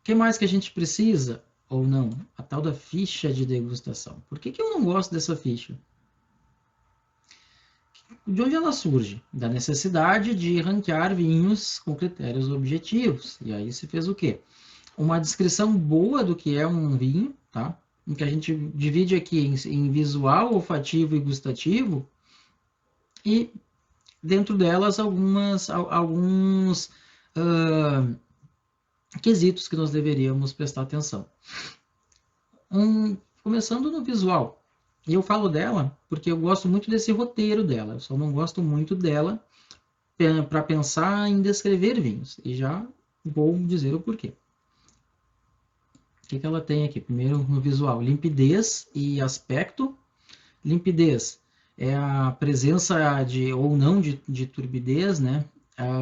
que mais que a gente precisa ou não? A tal da ficha de degustação. Por que eu não gosto dessa ficha? De onde ela surge? Da necessidade de ranquear vinhos com critérios objetivos. E aí se fez o quê? Uma descrição boa do que é um vinho, tá? Em que a gente divide aqui em visual, olfativo e gustativo, e dentro delas alguns quesitos que nós deveríamos prestar atenção. Começando no visual. E eu falo dela porque eu gosto muito desse roteiro dela. Eu só não gosto muito dela para pensar em descrever vinhos. E já vou dizer o porquê. O que ela tem aqui? Primeiro, no visual, limpidez e aspecto. Limpidez é a presença de ou não de turbidez, né?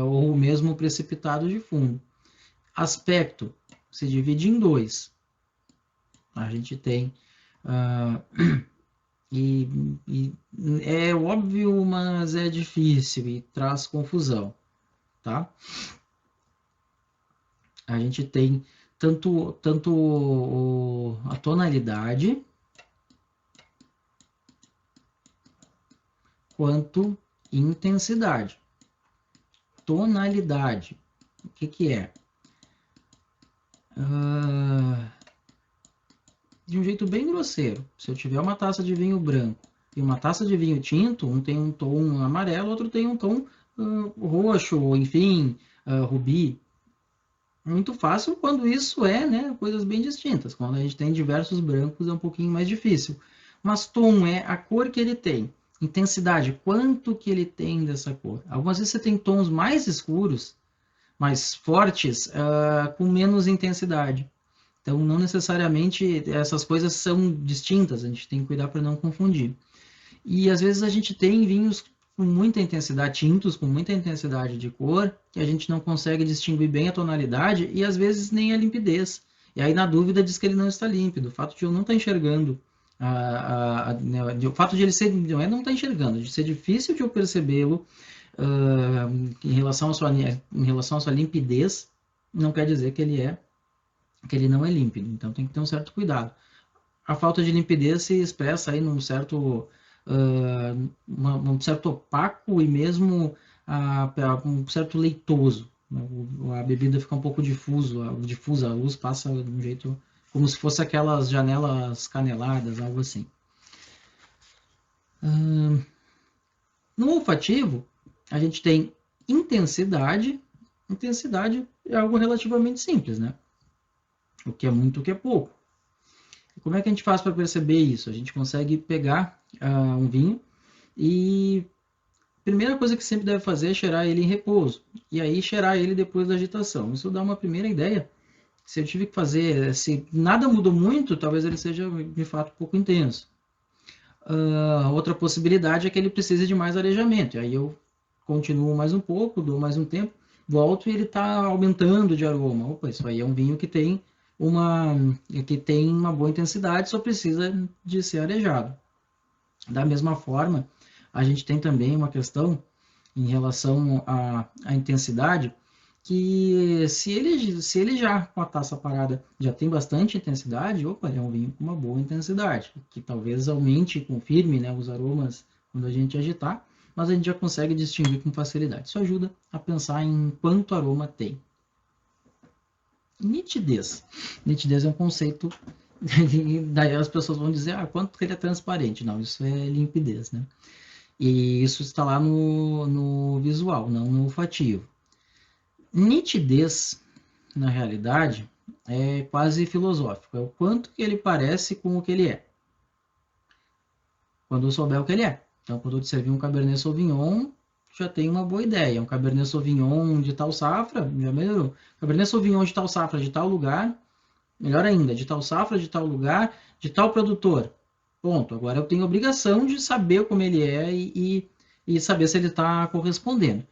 Ou mesmo precipitado de fundo. Aspecto se divide em dois. A gente tem e é óbvio, mas é difícil e traz confusão, tá? A gente tem tanto a tonalidade quanto intensidade. Tonalidade, o que é? De um jeito bem grosseiro, se eu tiver uma taça de vinho branco e uma taça de vinho tinto, um tem um tom amarelo, outro tem um tom roxo, enfim, rubi. Muito fácil quando isso é, né, coisas bem distintas. Quando a gente tem diversos brancos é um pouquinho mais difícil. Mas tom é a cor que ele tem. Intensidade, quanto que ele tem dessa cor. Algumas vezes você tem tons mais escuros, mais fortes, com menos intensidade. Então, não necessariamente essas coisas são distintas, a gente tem que cuidar para não confundir. E às vezes a gente tem vinhos com muita intensidade, tintos com muita intensidade de cor, que a gente não consegue distinguir bem a tonalidade e às vezes nem a limpidez. E aí, na dúvida, diz que ele não está límpido. O fato de eu não estar enxergando, o fato de ele ser, não é não estar enxergando, de ser difícil de eu percebê-lo em relação à sua limpidez, não quer dizer que ele não é límpido. Então tem que ter um certo cuidado. A falta de limpidez se expressa aí num certo um certo opaco e mesmo um certo leitoso. A bebida fica um pouco difusa, a luz passa de um jeito como se fosse aquelas janelas caneladas, algo assim. No olfativo, a gente tem intensidade. Intensidade é algo relativamente simples, né? O que é muito, o que é pouco. E como é que a gente faz para perceber isso? A gente consegue pegar um vinho e a primeira coisa que sempre deve fazer é cheirar ele em repouso. E aí cheirar ele depois da agitação. Isso dá uma primeira ideia. Se eu tive que fazer, se nada mudou muito, talvez ele seja de fato um pouco intenso. Outra possibilidade é que ele precise de mais arejamento. E aí eu continuo mais um pouco, dou mais um tempo, volto e ele está aumentando de aroma. Opa, isso aí é um vinho que tem uma boa intensidade, só precisa de ser arejado. Da mesma forma, a gente tem também uma questão em relação à intensidade, que se ele já, com a taça parada, já tem bastante intensidade, opa, é um vinho com uma boa intensidade, que talvez aumente, confirme, né, os aromas quando a gente agitar, mas a gente já consegue distinguir com facilidade. Isso ajuda a pensar em quanto aroma tem. Nitidez. Nitidez é um conceito, daí as pessoas vão dizer, quanto que ele é transparente. Não, isso é limpidez, né? E isso está lá no visual, não no olfativo. Nitidez, na realidade, é quase filosófico. É o quanto que ele parece com o que ele é. Quando eu souber o que ele é. Então, quando eu te servir um Cabernet Sauvignon, já tem uma boa ideia. Um Cabernet Sauvignon de tal safra, já melhorou. Cabernet Sauvignon de tal safra, de tal lugar, melhor ainda, de tal safra, de tal lugar, de tal produtor. Ponto. Agora eu tenho a obrigação de saber como ele é e saber se ele está correspondendo.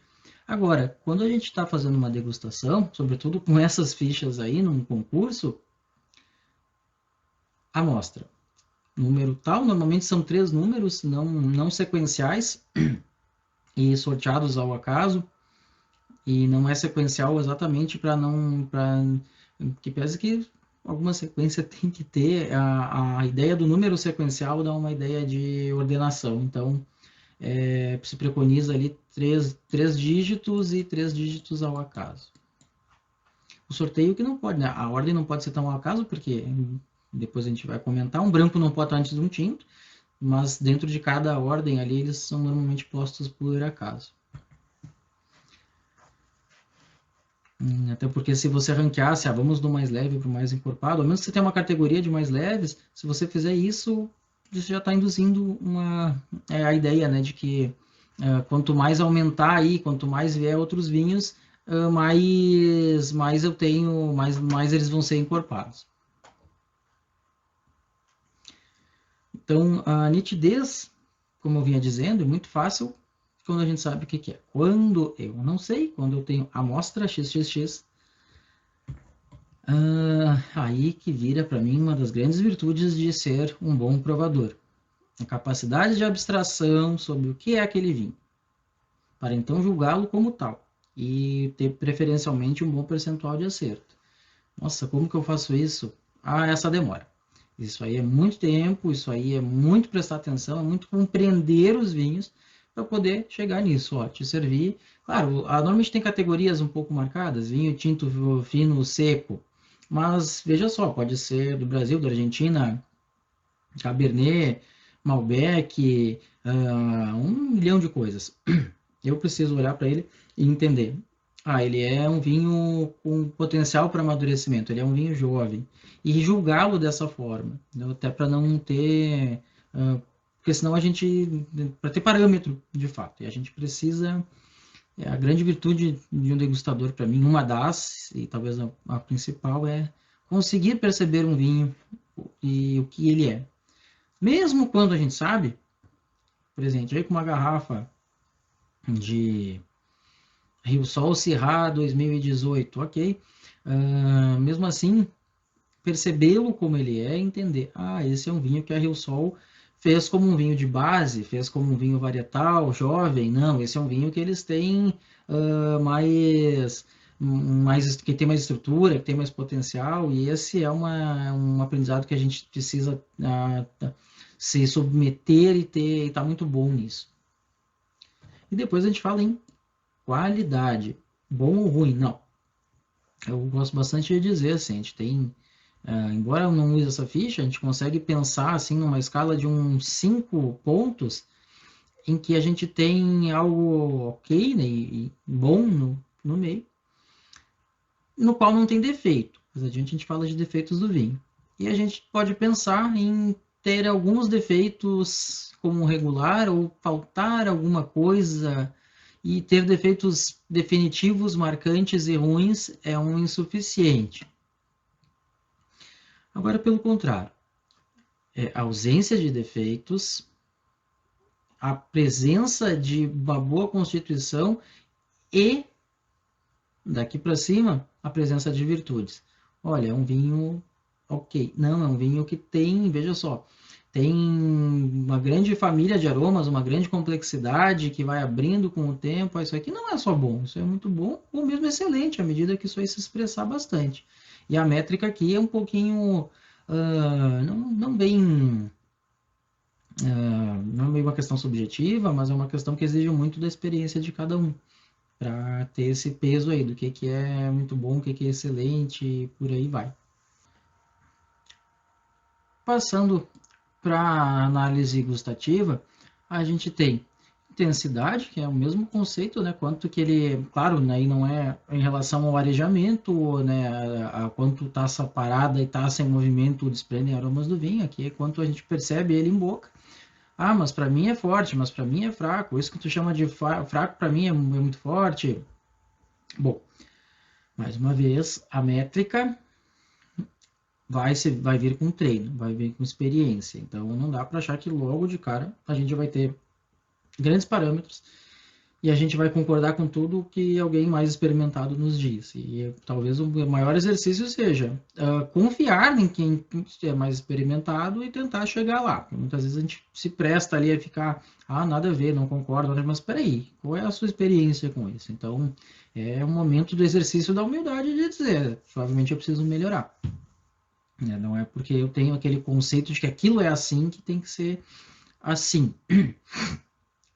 Agora, quando a gente está fazendo uma degustação, sobretudo com essas fichas aí num concurso, amostra. Número tal, normalmente são 3 números não sequenciais e sorteados ao acaso, e não é sequencial exatamente para não Que pese que alguma sequência tem que ter, a ideia do número sequencial dá uma ideia de ordenação, então se preconiza ali três dígitos e 3 dígitos ao acaso. O sorteio que não pode, né? A ordem não pode ser tão ao acaso, porque depois a gente vai comentar, um branco não pode estar antes de um tinto, mas dentro de cada ordem ali eles são normalmente postos por acaso. Até porque se você ranqueasse, vamos do mais leve para o mais encorpado, ao menos que você tenha uma categoria de mais leves, se você fizer isso, você já está induzindo a ideia, né, de que quanto mais aumentar aí, quanto mais vier outros vinhos, mais eu tenho, mais eles vão ser encorpados. Então, a nitidez, como eu vinha dizendo, é muito fácil quando a gente sabe o que é. Quando eu não sei, quando eu tenho amostra XXX, aí que vira para mim uma das grandes virtudes de ser um bom provador. A capacidade de abstração sobre o que é aquele vinho, para então julgá-lo como tal e ter preferencialmente um bom percentual de acerto. Nossa, como que eu faço isso? Essa demora. Isso aí é muito tempo, isso aí é muito prestar atenção, é muito compreender os vinhos para poder chegar nisso, ó, te servir. Claro, normalmente tem categorias um pouco marcadas, vinho tinto, fino, seco, mas veja só, pode ser do Brasil, da Argentina, Cabernet, Malbec, 1 milhão de coisas. Eu preciso olhar para ele e entender. Ele é um vinho com potencial para amadurecimento, ele é um vinho jovem. E julgá-lo dessa forma, né? Até para não ter. Porque senão a gente. Para ter parâmetro, de fato. E a gente precisa. A grande virtude de um degustador, para mim, uma das, e talvez a principal, é conseguir perceber um vinho e o que ele é. Mesmo quando a gente sabe, por exemplo, aí com uma garrafa de Rio Sol Syrah 2018, ok. Mesmo assim, percebê-lo como ele é, entender, esse é um vinho que a Rio Sol fez como um vinho de base, fez como um vinho varietal, jovem. Não, esse é um vinho que eles têm que tem mais estrutura, que tem mais potencial, e esse é um aprendizado que a gente precisa se submeter e estar muito bom nisso. E depois a gente fala em qualidade, bom ou ruim, não. Eu gosto bastante de dizer assim, a gente tem, embora eu não use essa ficha, a gente consegue pensar assim numa escala de uns 5 pontos em que a gente tem algo ok, né, e bom no meio, no qual não tem defeito. Mas adiante a gente fala de defeitos do vinho. E a gente pode pensar em ter alguns defeitos como regular ou faltar alguma coisa, e ter defeitos definitivos, marcantes e ruins é um insuficiente. Agora, pelo contrário, a ausência de defeitos, a presença de uma boa constituição e, daqui para cima, a presença de virtudes. Olha, é um vinho ok. Não, é um vinho que tem, veja só, tem uma grande família de aromas, uma grande complexidade que vai abrindo com o tempo. Isso aqui não é só bom, isso é muito bom ou mesmo excelente, à medida que isso aí se expressar bastante. E a métrica aqui é um pouquinho, não bem, não é meio uma questão subjetiva, mas é uma questão que exige muito da experiência de cada um, para ter esse peso aí do que é muito bom, o que é excelente, e por aí vai. Passando para a análise gustativa, a gente tem intensidade, que é o mesmo conceito, né? Quanto que ele, claro, né, aí não é em relação ao arejamento, né? A quanto taça parada e taça em movimento desprendem aromas do vinho, aqui é quanto a gente percebe ele em boca. Mas para mim é forte, mas para mim é fraco. Isso que tu chama de fraco, para mim é muito forte. Bom, mais uma vez, a métrica vai vir com treino, vai vir com experiência. Então, não dá para achar que logo de cara a gente vai ter grandes parâmetros e a gente vai concordar com tudo que alguém mais experimentado nos diz. E talvez o maior exercício seja confiar em quem é mais experimentado e tentar chegar lá. Muitas vezes a gente se presta ali a ficar, nada a ver, não concordo, mas espera aí, qual é a sua experiência com isso? Então, É o momento do exercício da humildade de dizer, provavelmente eu preciso melhorar. Não é porque eu tenho aquele conceito de que aquilo é assim que tem que ser assim.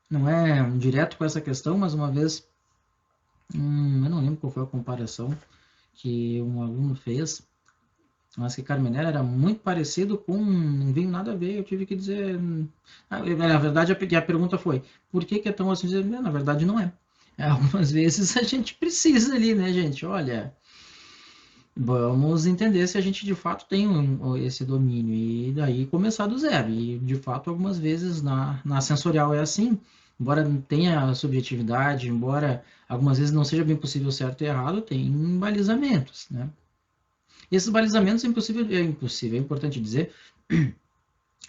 Não é direto com essa questão, mas uma vez, eu não lembro qual foi a comparação que um aluno fez, mas que Carmener era muito parecido com um vinho nada a ver. Eu tive que dizer. Na verdade, a pergunta foi: por que é tão assim? Na verdade, não é. Algumas vezes a gente precisa ali, né, gente? Olha, vamos entender se a gente de fato tem esse domínio e daí começar do zero. E de fato, algumas vezes na sensorial é assim, embora tenha subjetividade, embora algumas vezes não seja bem possível certo e errado, tem balizamentos, né? Esses balizamentos é importante dizer,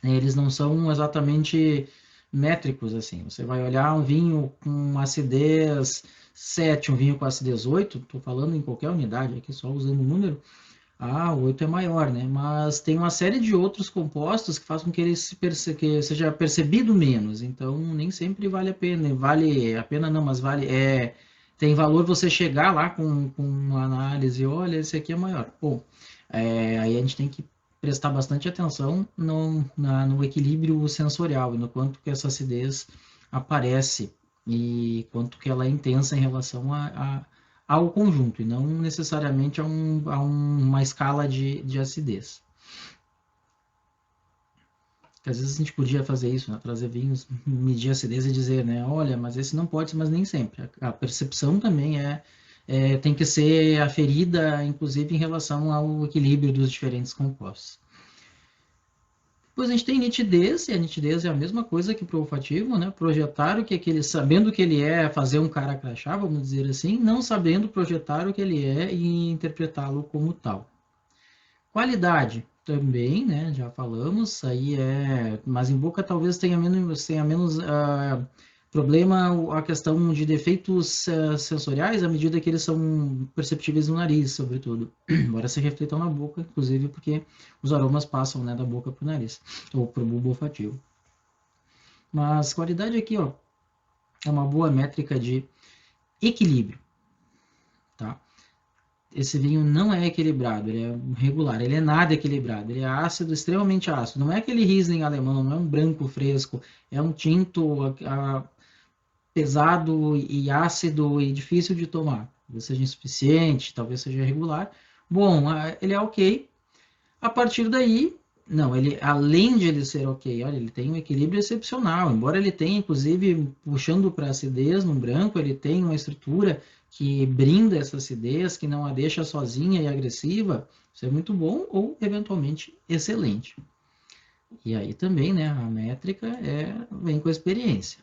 eles não são exatamente métricos assim. Você vai olhar um vinho com acidez 7, um vinho com acidez 8, estou falando em qualquer unidade aqui, só usando o número. O 8 é maior, né? Mas tem uma série de outros compostos que fazem com que ele que seja percebido menos. Então, nem sempre vale a pena. Vale a pena não, mas vale. Tem valor você chegar lá com uma análise, olha, esse aqui é maior. Bom, aí a gente tem que prestar bastante atenção no equilíbrio sensorial e no quanto que essa acidez aparece e quanto que ela é intensa em relação ao conjunto, e não necessariamente uma escala de acidez. Porque às vezes a gente podia fazer isso, né? Trazer vinhos, medir a acidez e dizer, né? Olha, mas esse não pode, mas nem sempre. A percepção também tem que ser aferida, inclusive em relação ao equilíbrio dos diferentes compostos. Depois a gente tem nitidez, e a nitidez é a mesma coisa que para o olfativo, né? Projetar o que aquele, sabendo o que ele é, fazer um cara crachá, vamos dizer assim, não sabendo projetar o que ele é e interpretá-lo como tal. Qualidade também, né? Já falamos, aí mas em boca talvez tenha menos problema a questão de defeitos sensoriais à medida que eles são perceptíveis no nariz, sobretudo. Embora se reflitam na boca, inclusive porque os aromas passam, né, da boca para o nariz, ou para o bulbo olfativo. Mas qualidade aqui, ó, é uma boa métrica de equilíbrio, tá? Esse vinho não é equilibrado, ele é regular, ele é nada equilibrado, ele é ácido, extremamente ácido. Não é aquele Riesling alemão, não é um branco fresco, é um tinto pesado e ácido e difícil de tomar. Talvez seja insuficiente, talvez seja irregular. Bom, ele é ok. A partir daí, não, ele, além de ele ser ok, olha, ele tem um equilíbrio excepcional, embora ele tenha, inclusive, puxando para acidez no branco, ele tem uma estrutura que brinda essa acidez, que não a deixa sozinha e agressiva, isso é muito bom ou, eventualmente, excelente. E aí também, né, a métrica vem com a experiência.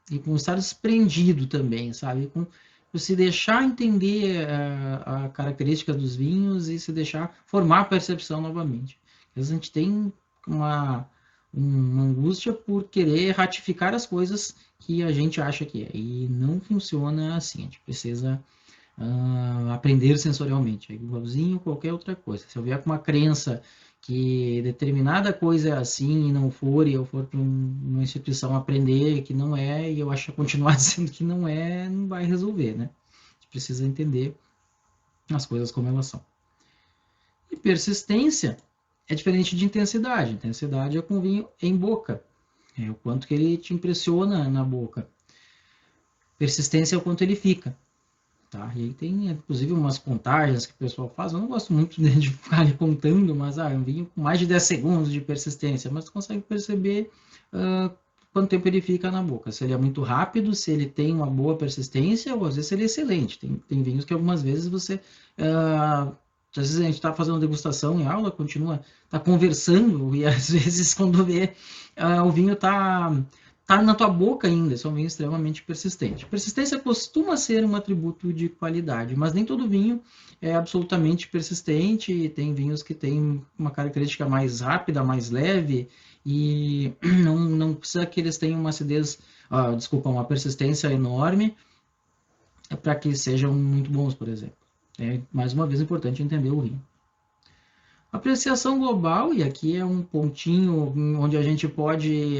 E com estar desprendido também, sabe? Com se deixar entender a característica dos vinhos e se deixar formar a percepção novamente. Às vezes a gente tem uma angústia por querer ratificar as coisas que a gente acha que é. E não funciona assim. A gente precisa aprender sensorialmente. É igualzinho qualquer outra coisa. Se eu vier com uma crença que determinada coisa é assim e não for, e eu for para uma instituição aprender que não é, e eu acho que continuar dizendo que não é, não vai resolver, né? A gente precisa entender as coisas como elas são. E persistência é diferente de intensidade. Intensidade é com vinho em boca. É o quanto que ele te impressiona na boca. Persistência é o quanto ele fica. Tá? E aí tem, inclusive, umas contagens que o pessoal faz. Eu não gosto muito de ficar ali contando, mas um vinho com mais de 10 segundos de persistência, mas tu consegue perceber quanto tempo ele fica na boca. Se ele é muito rápido, se ele tem uma boa persistência, ou às vezes ele é excelente. Tem vinhos que algumas vezes você... às vezes a gente está fazendo degustação em aula, está conversando, e às vezes quando vê, o vinho está na tua boca ainda, isso é um vinho extremamente persistente. Persistência costuma ser um atributo de qualidade, mas nem todo vinho é absolutamente persistente. Tem vinhos que têm uma característica mais rápida, mais leve, e não precisa que eles tenham uma acidez, uma persistência enorme para que sejam muito bons, por exemplo. É, mais uma vez, importante entender o vinho. Apreciação global, e aqui é um pontinho onde a gente pode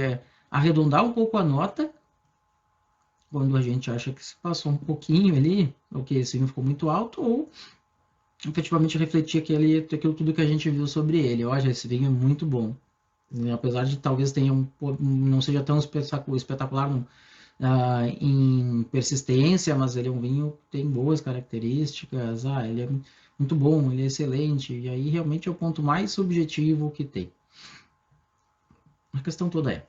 arredondar um pouco a nota. quando a gente acha que se passou um pouquinho ali, ou que esse vinho ficou muito alto, ou efetivamente refletir aquilo tudo que a gente viu sobre ele. Olha, esse vinho é muito bom. Apesar de talvez tenha não seja tão espetacular em persistência, mas ele é um vinho que tem boas características, ele é muito bom, ele é excelente, e aí realmente é o ponto mais subjetivo que tem. A questão toda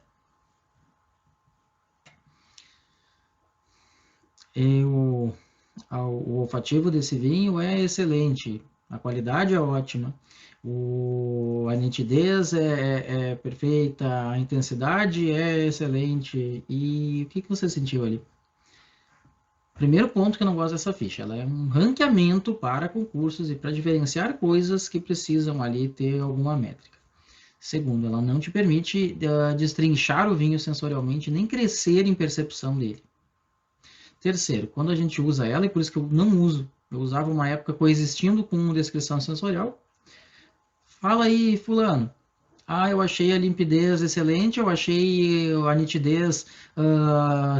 o olfativo desse vinho é excelente, a qualidade é ótima, a nitidez é perfeita, a intensidade é excelente. E o que você sentiu ali? Primeiro ponto que eu não gosto dessa ficha, ela é um ranqueamento para concursos e para diferenciar coisas que precisam ali ter alguma métrica. Segundo, ela não te permite destrinchar o vinho sensorialmente, nem crescer em percepção dele. Terceiro, quando a gente usa ela, e por isso que eu não uso, eu usava uma época coexistindo com descrição sensorial. Fala aí, fulano. Eu achei a limpidez excelente, eu achei a nitidez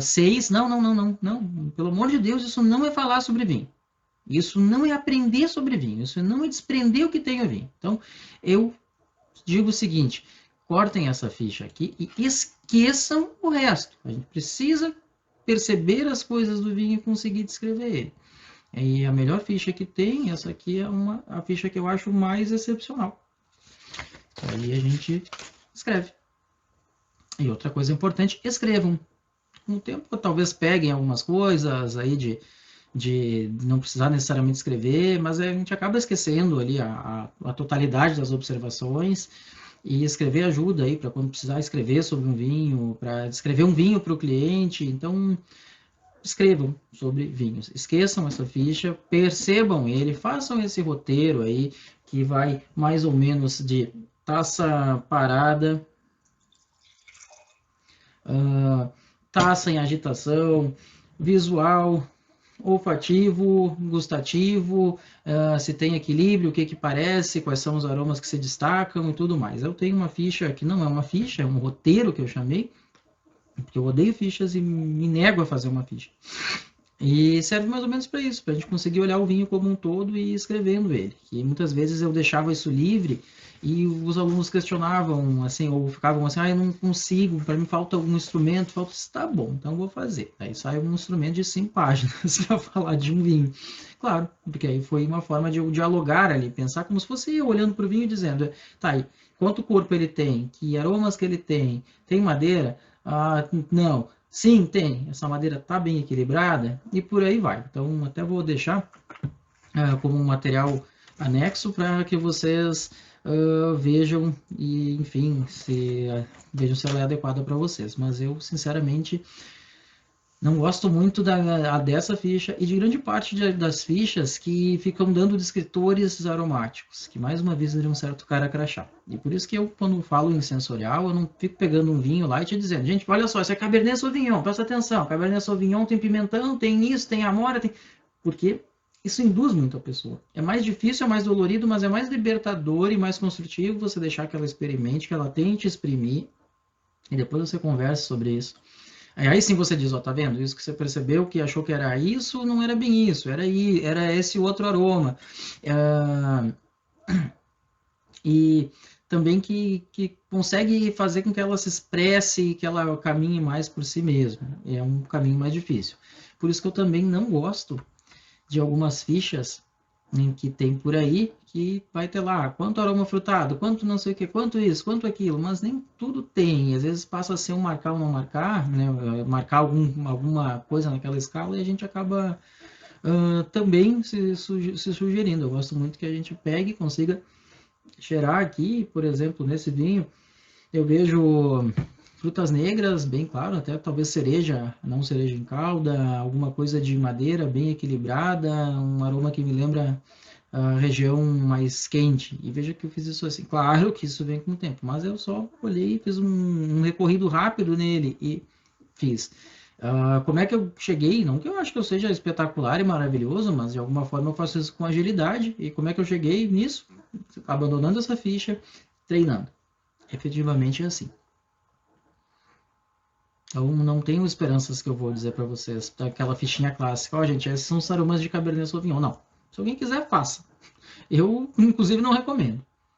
6. Não, não, não, não, não. Pelo amor de Deus, isso não é falar sobre vinho. Isso não é aprender sobre vinho. Isso não é desprender o que tem o vinho. Então, eu digo o seguinte: cortem essa ficha aqui e esqueçam o resto. A gente precisa perceber as coisas do vinho e conseguir descrever ele. E a melhor ficha que tem, essa aqui é a ficha que eu acho mais excepcional. Aí a gente escreve. E outra coisa importante, escrevam. Com o tempo, talvez peguem algumas coisas aí de não precisar necessariamente escrever, mas a gente acaba esquecendo ali a totalidade das observações, e escrever ajuda aí para quando precisar escrever sobre um vinho, para descrever um vinho para o cliente. Então, escrevam sobre vinhos. Esqueçam essa ficha, percebam ele, façam esse roteiro aí, que vai mais ou menos de taça parada, taça em agitação, visual, olfativo, gustativo, se tem equilíbrio, o que que parece, quais são os aromas que se destacam e tudo mais. Eu tenho uma ficha que não é uma ficha, é um roteiro que eu chamei, porque eu odeio fichas e me nego a fazer uma ficha. E serve mais ou menos para isso, para a gente conseguir olhar o vinho como um todo e ir escrevendo ele. E muitas vezes eu deixava isso livre e os alunos questionavam, assim, ou ficavam assim, eu não consigo, para mim falta algum instrumento, falta, tá bom, então eu vou fazer. Aí sai um instrumento de 5 páginas para falar de um vinho. Claro, porque aí foi uma forma de eu dialogar ali, pensar como se fosse eu olhando para o vinho e dizendo, tá aí, quanto corpo ele tem, que aromas que ele tem madeira? Não. Sim, tem. Essa madeira está bem equilibrada e por aí vai. Então, até vou deixar como um material anexo para que vocês vejam e, enfim, vejam se ela é adequada para vocês. Mas eu, sinceramente, não gosto muito dessa ficha e de grande parte das fichas que ficam dando descritores aromáticos, que mais uma vez dariam um certo cara crachá. E por isso que eu, quando falo em sensorial, eu não fico pegando um vinho lá e te dizendo, gente, olha só, isso é Cabernet Sauvignon, presta atenção, Cabernet Sauvignon tem pimentão, tem isso, tem amora, tem... Porque isso induz muito a pessoa. É mais difícil, é mais dolorido, mas é mais libertador e mais construtivo você deixar que ela experimente, que ela tente exprimir, e depois você conversa sobre isso. Aí sim você diz, ó, tá vendo? Isso que você percebeu que achou que era isso, não era bem isso, era esse outro aroma. E também que consegue fazer com que ela se expresse e que ela caminhe mais por si mesma. É um caminho mais difícil. Por isso que eu também não gosto de algumas fichas em que tem por aí, que vai ter lá quanto aroma frutado, quanto não sei o que, quanto isso, quanto aquilo, mas nem tudo tem. Às vezes passa a ser um marcar ou não marcar, né? Marcar alguma coisa naquela escala e a gente acaba também se sugerindo. Eu gosto muito que a gente pegue e consiga cheirar aqui, por exemplo, nesse vinho, eu vejo frutas negras, bem claro, até talvez cereja, não cereja em calda, alguma coisa de madeira bem equilibrada, um aroma que me lembra a região mais quente. E veja que eu fiz isso assim. Claro que isso vem com o tempo, mas eu só olhei, fiz um recorrido rápido nele e fiz. Como é que eu cheguei? Não que eu acho que eu seja espetacular e maravilhoso, mas de alguma forma eu faço isso com agilidade. E como é que eu cheguei nisso? Abandonando essa ficha, treinando. Efetivamente é assim. Então, não tenho esperanças que eu vou dizer para vocês. Aquela fichinha clássica. Ó, gente, esses são sarumas de Cabernet Sauvignon. Não. Se alguém quiser, faça. Eu, inclusive, não recomendo.